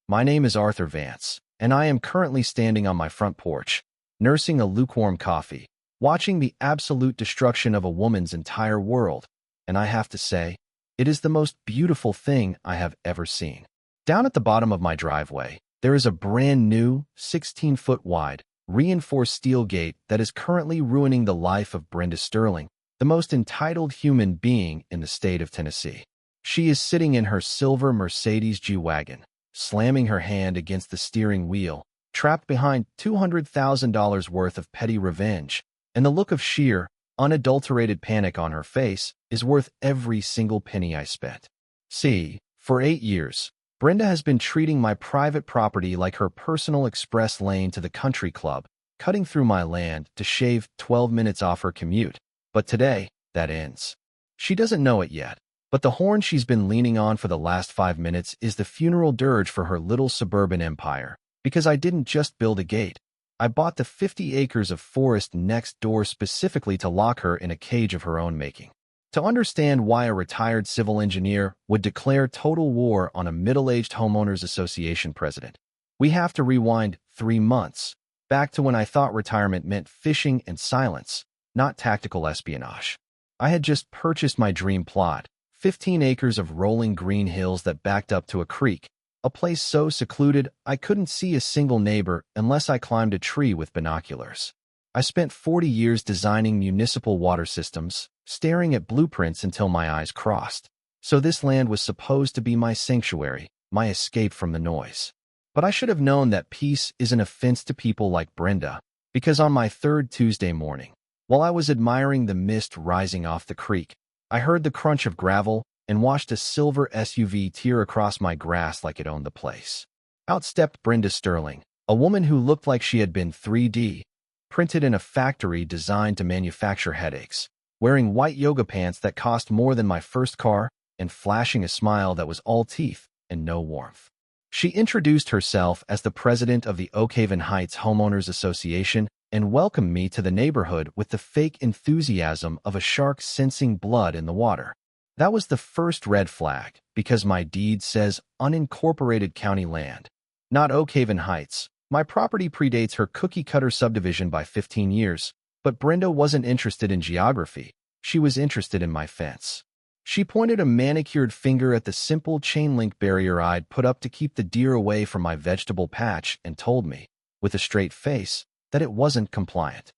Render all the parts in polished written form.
My name is Arthur Vance, and I am currently standing on my front porch, nursing a lukewarm coffee, watching the absolute destruction of a woman's entire world, and I have to say, it is the most beautiful thing I have ever seen. Down at the bottom of my driveway, there is a brand new, 16-foot wide, reinforced steel gate that is currently ruining the life of Brenda Sterling, the most entitled human being in the state of Tennessee. She is sitting in her silver Mercedes G-Wagon, slamming her hand against the steering wheel, trapped behind $200,000 worth of petty revenge, and the look of sheer, unadulterated panic on her face is worth every single penny I spent. See, for 8 years, Brenda has been treating my private property like her personal express lane to the country club, cutting through my land to shave 12 minutes off her commute. But today, that ends. She doesn't know it yet, but the horn she's been leaning on for the last 5 minutes is the funeral dirge for her little suburban empire, because I didn't just build a gate. I bought the 50 acres of forest next door specifically to lock her in a cage of her own making. To understand why a retired civil engineer would declare total war on a middle-aged homeowners association president, we have to rewind 3 months, back to when I thought retirement meant fishing and silence, not tactical espionage. I had just purchased my dream plot, 15 acres of rolling green hills that backed up to a creek, a place so secluded I couldn't see a single neighbor unless I climbed a tree with binoculars. I spent 40 years designing municipal water systems, staring at blueprints until my eyes crossed. So this land was supposed to be my sanctuary, my escape from the noise. But I should have known that peace is an offense to people like Brenda, because on my third Tuesday morning, while I was admiring the mist rising off the creek, I heard the crunch of gravel and watched a silver SUV tear across my grass like it owned the place. Out stepped Brenda Sterling, a woman who looked like she had been 3D printed in a factory designed to manufacture headaches, wearing white yoga pants that cost more than my first car and flashing a smile that was all teeth and no warmth. She introduced herself as the president of the Oakhaven Heights Homeowners Association and welcomed me to the neighborhood with the fake enthusiasm of a shark sensing blood in the water. That was the first red flag, because my deed says unincorporated county land, not Oakhaven Heights. My property predates her cookie-cutter subdivision by 15 years, but Brenda wasn't interested in geography. She was interested in my fence. She pointed a manicured finger at the simple chain-link barrier I'd put up to keep the deer away from my vegetable patch and told me, with a straight face, that it wasn't compliant.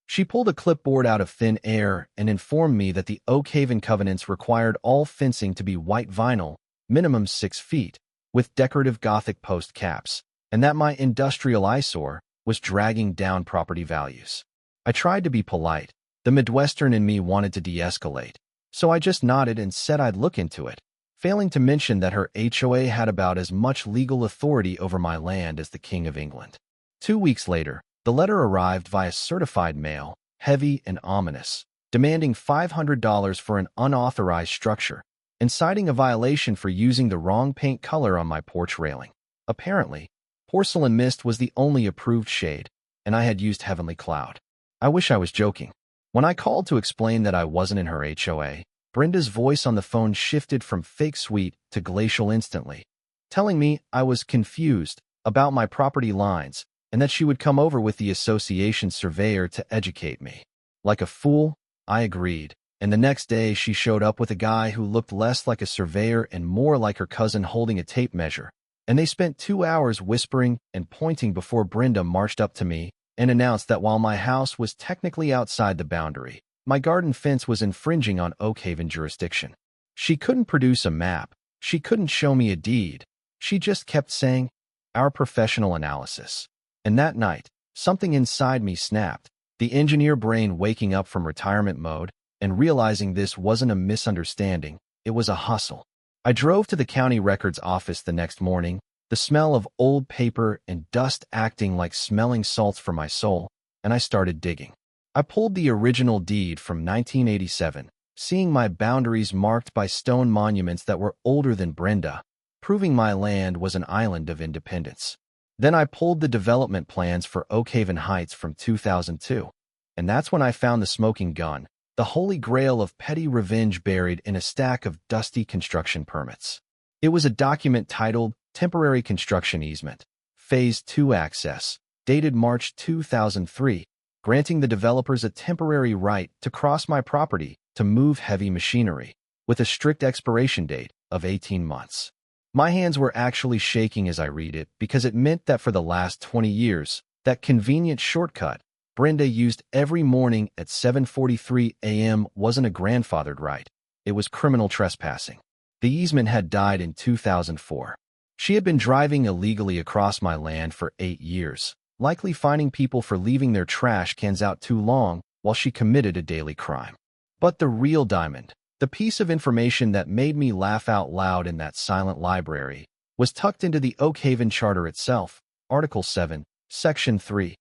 She pulled a clipboard out of thin air and informed me that the Oakhaven covenants required all fencing to be white vinyl, minimum 6 feet, with decorative Gothic post caps, and that my industrial eyesore was dragging down property values. I tried to be polite. The Midwestern in me wanted to de-escalate, so I just nodded and said I'd look into it, failing to mention that her HOA had about as much legal authority over my land as the King of England. 2 weeks later, the letter arrived via certified mail, heavy and ominous, demanding $500 for an unauthorized structure, and citing a violation for using the wrong paint color on my porch railing. Apparently, porcelain mist was the only approved shade, and I had used heavenly cloud. I wish I was joking. When I called to explain that I wasn't in her HOA, Brenda's voice on the phone shifted from fake sweet to glacial instantly, telling me I was confused about my property lines and that she would come over with the association surveyor to educate me. Like a fool, I agreed, and the next day she showed up with a guy who looked less like a surveyor and more like her cousin holding a tape measure, and they spent 2 hours whispering and pointing before Brenda marched up to me and announced that while my house was technically outside the boundary, my garden fence was infringing on Oakhaven jurisdiction. She couldn't produce a map. She couldn't show me a deed. She just kept saying, "Our professional analysis." And that night, something inside me snapped, the engineer brain waking up from retirement mode and realizing this wasn't a misunderstanding, it was a hustle. I drove to the county records office the next morning, the smell of old paper and dust acting like smelling salts for my soul, and I started digging. I pulled the original deed from 1987, seeing my boundaries marked by stone monuments that were older than Brenda, proving my land was an island of independence. Then I pulled the development plans for Oakhaven Heights from 2002, and that's when I found the smoking gun, the holy grail of petty revenge buried in a stack of dusty construction permits. It was a document titled Temporary construction easement. Phase 2 access. Dated March 2003, granting the developers a temporary right to cross my property to move heavy machinery, with a strict expiration date of 18 months. My hands were actually shaking as I read it because it meant that for the last 20 years, that convenient shortcut Brenda used every morning at 7:43 a.m. wasn't a grandfathered right. It was criminal trespassing. The easement had died in 2004. She had been driving illegally across my land for 8 years, likely fining people for leaving their trash cans out too long while she committed a daily crime. But the real diamond, the piece of information that made me laugh out loud in that silent library, was tucked into the Oakhaven Charter itself, Article 7, Section 3.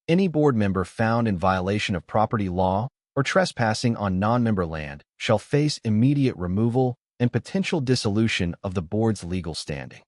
Any board member found in violation of property law or trespassing on non-member land shall face immediate removal and potential dissolution of the board's legal standing.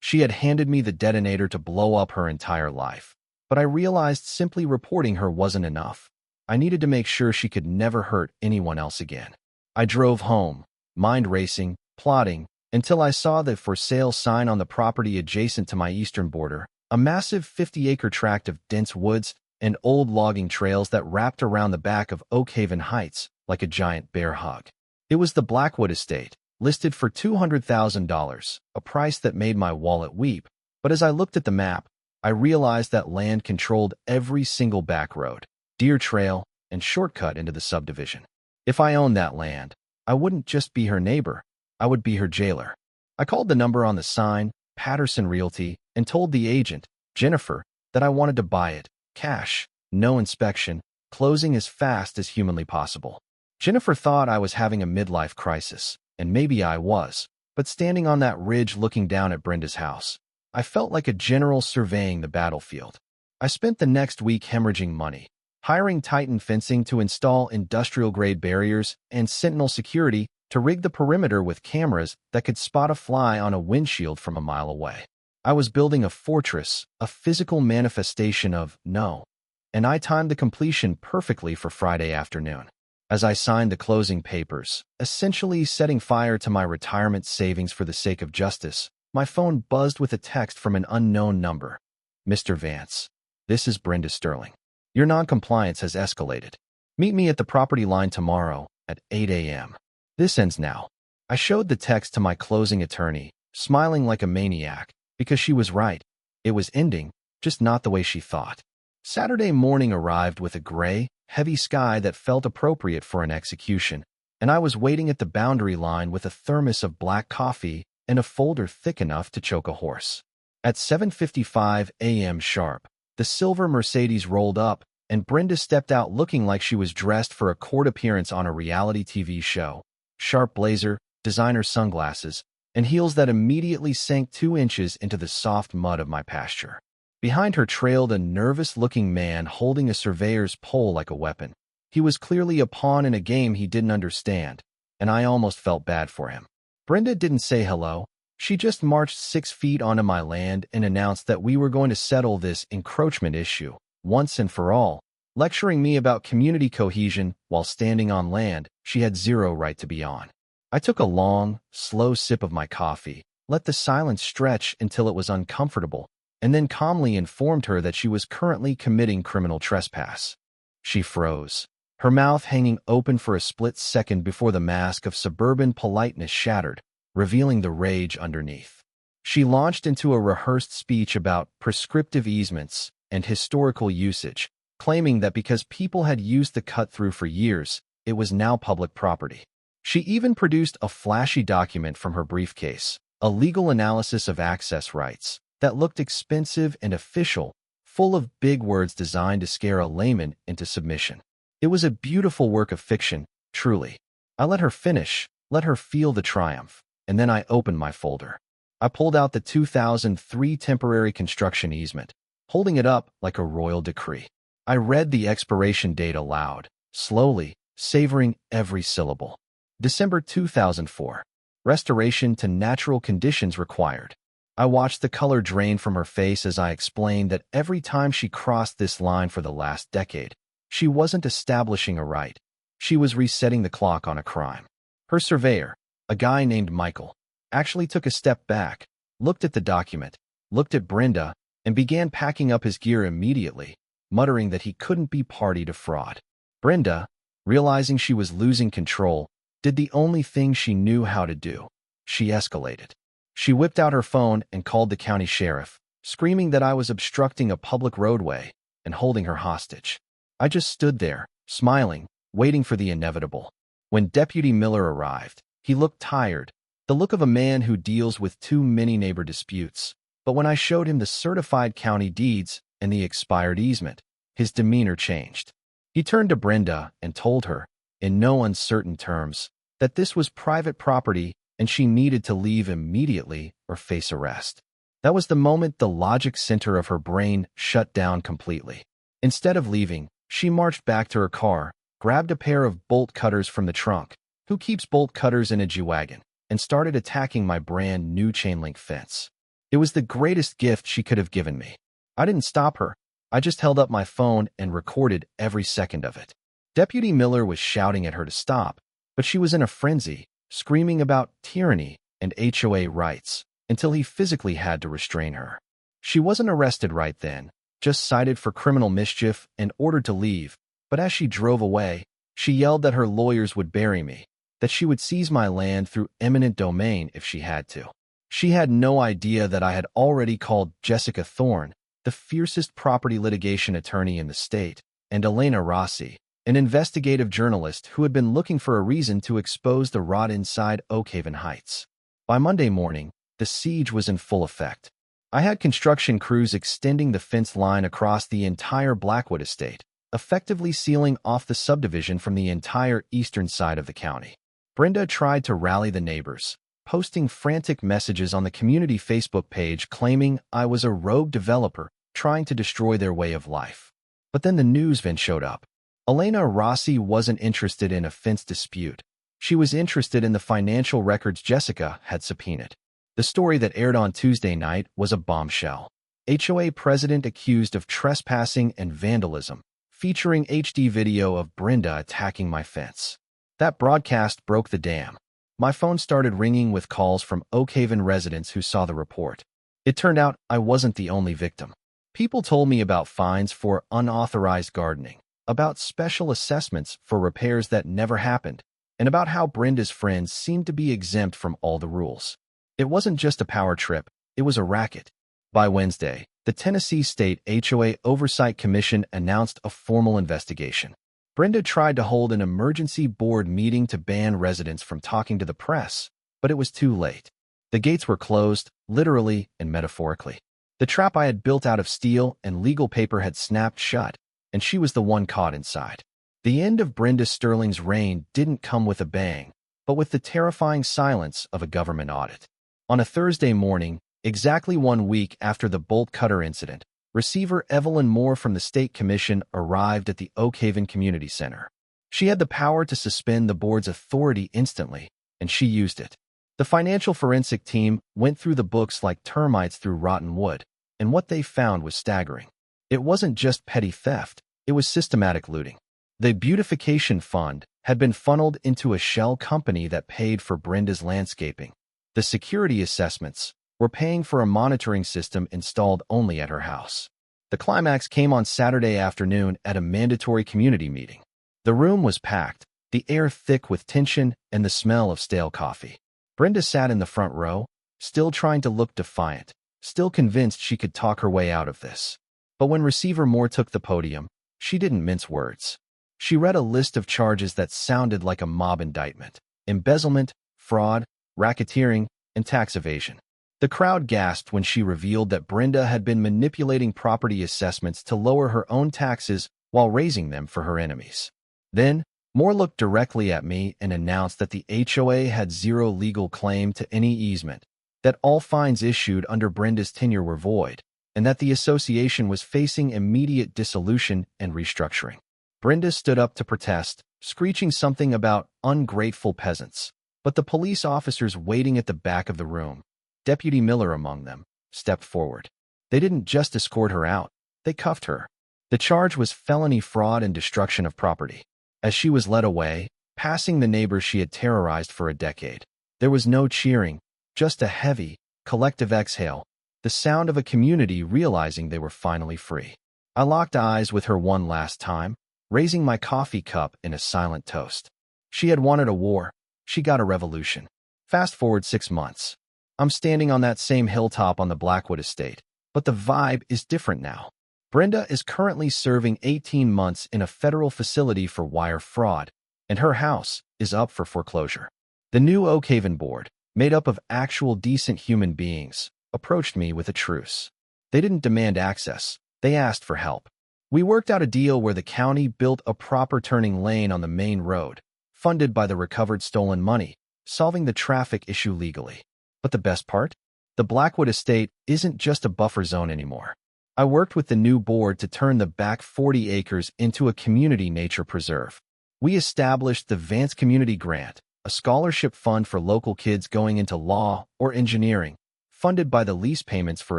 She had handed me the detonator to blow up her entire life, but I realized simply reporting her wasn't enough. I needed to make sure she could never hurt anyone else again. I drove home, mind racing, plotting, until I saw the for sale sign on the property adjacent to my eastern border, a massive 50-acre tract of dense woods and old logging trails that wrapped around the back of Oakhaven Heights like a giant bear hug. It was the Blackwood estate, listed for $200,000, a price that made my wallet weep, but as I looked at the map, I realized that land controlled every single back road, deer trail, and shortcut into the subdivision. If I owned that land, I wouldn't just be her neighbor, I would be her jailer. I called the number on the sign, Patterson Realty, and told the agent, Jennifer, that I wanted to buy it, cash, no inspection, closing as fast as humanly possible. Jennifer thought I was having a midlife crisis, and maybe I was, but standing on that ridge looking down at Brenda's house, I felt like a general surveying the battlefield. I spent the next week hemorrhaging money, hiring Titan fencing to install industrial-grade barriers and Sentinel security to rig the perimeter with cameras that could spot a fly on a windshield from a mile away. I was building a fortress, a physical manifestation of no, and I timed the completion perfectly for Friday afternoon. As I signed the closing papers, essentially setting fire to my retirement savings for the sake of justice, my phone buzzed with a text from an unknown number. Mr. Vance, this is Brenda Sterling. Your noncompliance has escalated. Meet me at the property line tomorrow at 8 a.m. This ends now. I showed the text to my closing attorney, smiling like a maniac, because she was right. It was ending, just not the way she thought. Saturday morning arrived with a gray, heavy sky that felt appropriate for an execution, and I was waiting at the boundary line with a thermos of black coffee and a folder thick enough to choke a horse. At 7:55 a.m. sharp, the silver Mercedes rolled up, and Brenda stepped out looking like she was dressed for a court appearance on a reality TV show. Sharp blazer, designer sunglasses, and heels that immediately sank 2 inches into the soft mud of my pasture. Behind her trailed a nervous-looking man holding a surveyor's pole like a weapon. He was clearly a pawn in a game he didn't understand, and I almost felt bad for him. Brenda didn't say hello. She just marched 6 feet onto my land and announced that we were going to settle this encroachment issue, once and for all, lecturing me about community cohesion while standing on land she had zero right to be on. I took a long, slow sip of my coffee, let the silence stretch until it was uncomfortable, and then calmly informed her that she was currently committing criminal trespass. She froze, her mouth hanging open for a split second before the mask of suburban politeness shattered, revealing the rage underneath. She launched into a rehearsed speech about prescriptive easements and historical usage, claiming that because people had used the cut-through for years, it was now public property. She even produced a flashy document from her briefcase, a legal analysis of access rights, that looked expensive and official, full of big words designed to scare a layman into submission. It was a beautiful work of fiction, truly. I let her finish, let her feel the triumph, and then I opened my folder. I pulled out the 2003 temporary construction easement, holding it up like a royal decree. I read the expiration date aloud, slowly, savoring every syllable. December 2004. Restoration to natural conditions required. I watched the color drain from her face as I explained that every time she crossed this line for the last decade, she wasn't establishing a right. She was resetting the clock on a crime. Her surveyor, a guy named Michael, actually took a step back, looked at the document, looked at Brenda, and began packing up his gear immediately, muttering that he couldn't be party to fraud. Brenda, realizing she was losing control, did the only thing she knew how to do. She escalated. She whipped out her phone and called the county sheriff, screaming that I was obstructing a public roadway and holding her hostage. I just stood there, smiling, waiting for the inevitable. When Deputy Miller arrived, he looked tired, the look of a man who deals with too many neighbor disputes. But when I showed him the certified county deeds and the expired easement, his demeanor changed. He turned to Brenda and told her, in no uncertain terms, that this was private property and she needed to leave immediately or face arrest. That was the moment the logic center of her brain shut down completely. Instead of leaving, she marched back to her car, grabbed a pair of bolt cutters from the trunk, who keeps bolt cutters in a G-Wagon, and started attacking my brand new chain-link fence. It was the greatest gift she could have given me. I didn't stop her. I just held up my phone and recorded every second of it. Deputy Miller was shouting at her to stop, but she was in a frenzy, screaming about tyranny and HOA rights, until he physically had to restrain her. She wasn't arrested right then, just cited for criminal mischief and ordered to leave, but as she drove away, she yelled that her lawyers would bury me, that she would seize my land through eminent domain if she had to. She had no idea that I had already called Jessica Thorne, the fiercest property litigation attorney in the state, and Elena Rossi, an investigative journalist who had been looking for a reason to expose the rot inside Oakhaven Heights. By Monday morning, the siege was in full effect. I had construction crews extending the fence line across the entire Blackwood estate, effectively sealing off the subdivision from the entire eastern side of the county. Brenda tried to rally the neighbors, posting frantic messages on the community Facebook page claiming I was a rogue developer trying to destroy their way of life. But then the news van showed up. Elena Rossi wasn't interested in a fence dispute. She was interested in the financial records Jessica had subpoenaed. The story that aired on Tuesday night was a bombshell. HOA president accused of trespassing and vandalism, featuring HD video of Brenda attacking my fence. That broadcast broke the dam. My phone started ringing with calls from Oakhaven residents who saw the report. It turned out I wasn't the only victim. People told me about fines for unauthorized gardening, about special assessments for repairs that never happened, and about how Brenda's friends seemed to be exempt from all the rules. It wasn't just a power trip, it was a racket. By Wednesday, the Tennessee State HOA Oversight Commission announced a formal investigation. Brenda tried to hold an emergency board meeting to ban residents from talking to the press, but it was too late. The gates were closed, literally and metaphorically. The trap I had built out of steel and legal paper had snapped shut, and she was the one caught inside. The end of Brenda Sterling's reign didn't come with a bang, but with the terrifying silence of a government audit. On a Thursday morning, exactly 1 week after the bolt cutter incident, Receiver Evelyn Moore from the State Commission arrived at the Oakhaven Community Center. She had the power to suspend the board's authority instantly, and she used it. The financial forensic team went through the books like termites through rotten wood, and what they found was staggering. It wasn't just petty theft, it was systematic looting. The beautification fund had been funneled into a shell company that paid for Brenda's landscaping. The security assessments were paying for a monitoring system installed only at her house. The climax came on Saturday afternoon at a mandatory community meeting. The room was packed, the air thick with tension and the smell of stale coffee. Brenda sat in the front row, still trying to look defiant, still convinced she could talk her way out of this. But when Receiver Moore took the podium, she didn't mince words. She read a list of charges that sounded like a mob indictment: embezzlement, fraud, racketeering, and tax evasion. The crowd gasped when she revealed that Brenda had been manipulating property assessments to lower her own taxes while raising them for her enemies. Then, Moore looked directly at me and announced that the HOA had zero legal claim to any easement, that all fines issued under Brenda's tenure were void, and that the association was facing immediate dissolution and restructuring. Brenda stood up to protest, screeching something about ungrateful peasants, but the police officers waiting at the back of the room, Deputy Miller among them, stepped forward. They didn't just escort her out, they cuffed her. The charge was felony fraud and destruction of property. As she was led away, passing the neighbors she had terrorized for a decade, there was no cheering, just a heavy, collective exhale, the sound of a community realizing they were finally free. I locked eyes with her one last time, raising my coffee cup in a silent toast. She had wanted a war. She got a revolution. Fast forward 6 months. I'm standing on that same hilltop on the Blackwood estate, but the vibe is different now. Brenda is currently serving 18 months in a federal facility for wire fraud, and her house is up for foreclosure. The new Oakhaven board, made up of actual decent human beings, approached me with a truce. They didn't demand access. They asked for help. We worked out a deal where the county built a proper turning lane on the main road, funded by the recovered stolen money, solving the traffic issue legally. But the best part? The Blackwood estate isn't just a buffer zone anymore. I worked with the new board to turn the back 40 acres into a community nature preserve. We established the Vance Community Grant, a scholarship fund for local kids going into law or engineering, funded by the lease payments for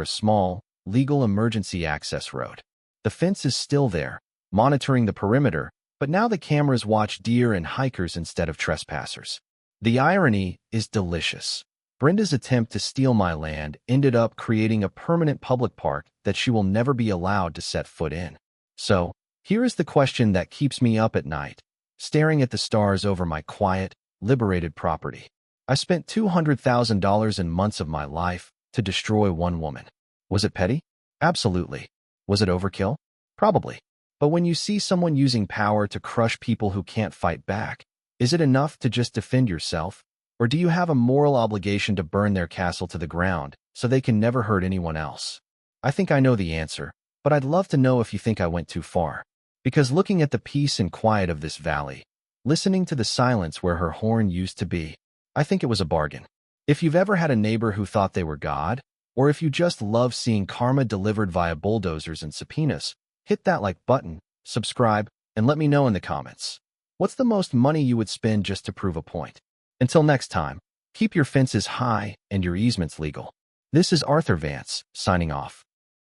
a small, legal emergency access road. The fence is still there, monitoring the perimeter, but now the cameras watch deer and hikers instead of trespassers. The irony is delicious. Brenda's attempt to steal my land ended up creating a permanent public park that she will never be allowed to set foot in. So, here is the question that keeps me up at night, staring at the stars over my quiet, liberated property. I spent $200,000 in months of my life to destroy one woman. Was it petty? Absolutely. Was it overkill? Probably. But when you see someone using power to crush people who can't fight back, is it enough to just defend yourself? Or do you have a moral obligation to burn their castle to the ground so they can never hurt anyone else? I think I know the answer, but I'd love to know if you think I went too far. Because looking at the peace and quiet of this valley, listening to the silence where her horn used to be, I think it was a bargain. If you've ever had a neighbor who thought they were God, or if you just love seeing karma delivered via bulldozers and subpoenas, hit that like button, subscribe, and let me know in the comments. What's the most money you would spend just to prove a point? Until next time, keep your fences high and your easements legal. This is Arthur Vance, signing off.